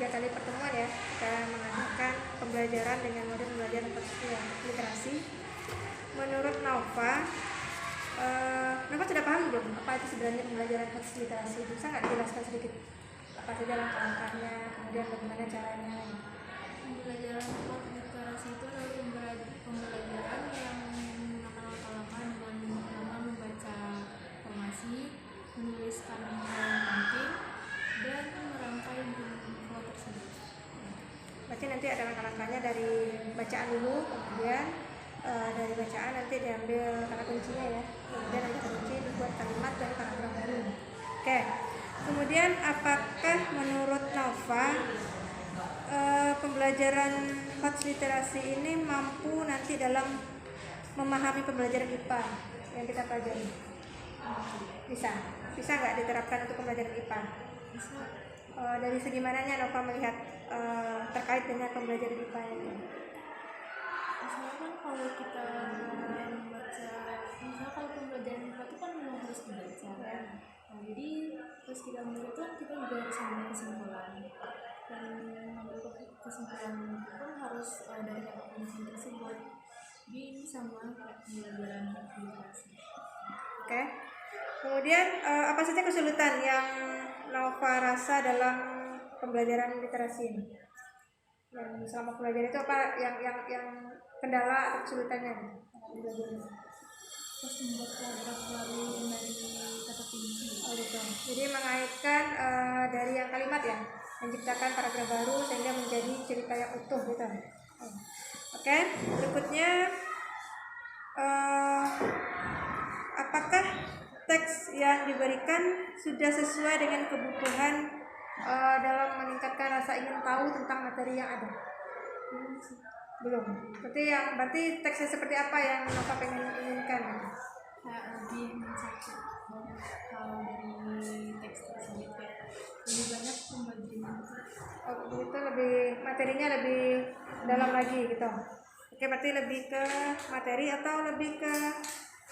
3 kali pertemuan ya, kita mengadakan pembelajaran dengan model pembelajaran literasi. Menurut Nova, Nova sudah paham belum apa itu sebenarnya pembelajaran literasi? Bisa nggak dijelaskan sedikit apa saja langkah-langkahnya, kemudian bagaimana caranya? Pembelajaran literasi itu adalah pembelajaran yang menggunakan langkah-langkah dengan pertama membaca informasi, menuliskan hal yang penting, dan merangkai info tersebut. Berarti nanti ada langkah-langkahnya dari bacaan dulu, kemudian dari bacaan nanti diambil kata kuncinya ya, kemudian nanti kata kunci dibuat kalimat dan paragraf baru. Oke. Kemudian apakah menurut Nova pembelajaran literasi ini mampu nanti dalam memahami pembelajaran IPA yang kita pelajari? Bisa nggak diterapkan untuk pembelajaran IPA? Bisa. Dari segi mananya Nova melihat terkait dengan pembelajaran IPA ini? Misalnya kan kalau kita membaca, misalnya kalau pembelajaran IPA itu kan memang harus dibaca ya. Nah, jadi terus kita membaca kita juga harus mengambil kesimpulan, dan mengambil kesimpulan itu pun harus dari kata kunci tersebut. Jadi ini sama kayak pembelajaran literasi. Oke. Kemudian apa saja kesulitan yang Nova rasa dalam pembelajaran literasi ini? Yang selama pembelajaran itu apa yang kendala atau kesulitannya? Terus membuat paragraf baru dari kata kunci. Oh gitu. Jadi mengaitkan dari yang kalimat ya, menciptakan paragraf baru sehingga menjadi cerita yang utuh gitu. Oke. Berikutnya apakah teks yang diberikan sudah sesuai dengan kebutuhan dalam meningkatkan rasa ingin tahu tentang materi yang ada? Belum. Berarti teksnya seperti apa yang Nova inginkan? Kayak lebih mencakup banyak hal dari teks tersebut, kayak lebih banyak pembagian. Oh, itu lebih materinya lebih dalam lagi gitu. Oke, berarti lebih ke materi atau lebih ke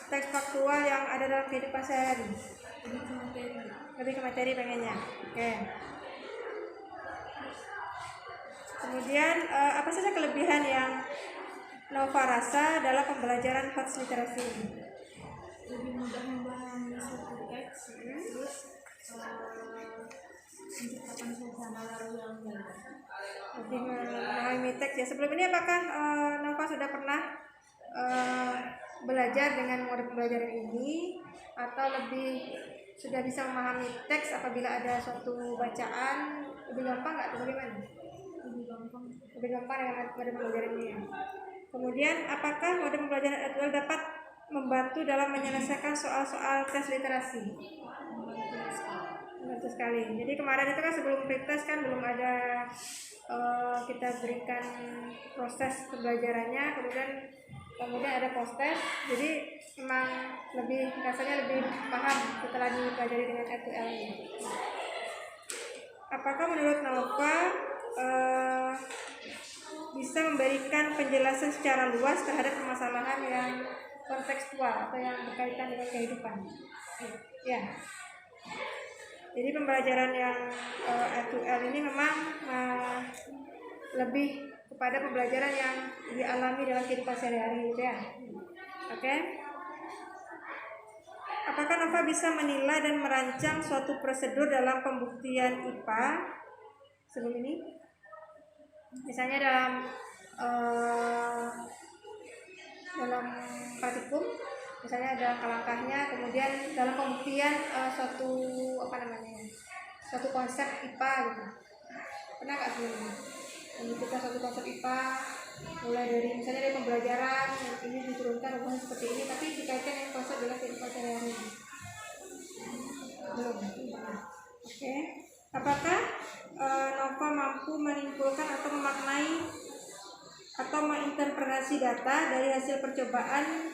teks faktual yang ada dalam kehidupan sehari-hari? Lebih ke materi pengennya. Oke. Kemudian apa saja kelebihan yang Nova rasa dalam pembelajaran literasi ini? Lebih mudah memahami suatu teks, terus menciptakan suasana lalu yang baik. Lebih memahami teks ya. Sebelum ini apakah Nova sudah pernah belajar dengan mode pembelajaran ini, atau lebih sudah bisa memahami teks apabila ada suatu bacaan lebih gampang nggak atau bagaimana? Lebih gampang dengan mode pembelajaran ini ya. Kemudian apakah mode pembelajaran aktual dapat membantu dalam menyelesaikan soal-soal tes literasi? Membantu sekali. Jadi kemarin itu kan sebelum pretest kan belum ada kita berikan proses pembelajarannya, kemudian ada post-test, jadi memang rasanya lebih paham setelah dipelajari dengan SQL ini. Apakah menurut Nova bisa memberikan penjelasan secara luas terhadap permasalahan yang kontekstual atau yang berkaitan dengan kehidupan? Ya. Jadi pembelajaran yang SQL ini memang lebih kepada pembelajaran yang dialami dalam kehidupan sehari-hari gitu ya. Oke. Apakah Nova bisa menilai dan merancang suatu prosedur dalam pembuktian IPA sebelum ini? Misalnya dalam praktikum, misalnya ada langkah-langkahnya, kemudian dalam pembuktian suatu konsep IPA gitu. Pernah nggak sebelumnya membuktikan suatu konsep IPA, mulai dari misalnya dari pembelajaran ini diturunkan hubungan seperti ini, tapi dikaitkan dengan konsep dalam kehidupan sehari-hari? Belum. Oke. Apakah Nova mampu menyimpulkan atau memaknai atau menginterpretasi data dari hasil percobaan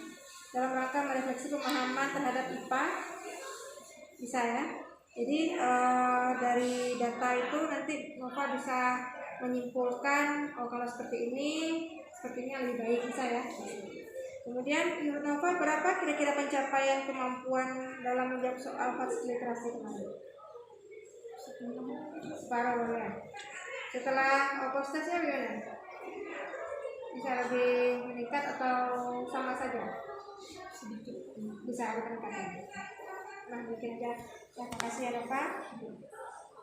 dalam rangka merefleksi pemahaman terhadap IPA? Bisa ya. Jadi dari data itu nanti Nova bisa menyimpulkan kalau seperti ini sepertinya lebih baik, bisa ya. Kemudian menurut Nova berapa kira-kira pencapaian kemampuan dalam menjawab soal literasi kemarin? Separuh ya. Setelah opostasnya bagaimana? Bisa lebih meningkat atau sama saja? sedikit. Bisa ada peningkatan. Nah, mungkin aja. Terima kasih ya, Pak.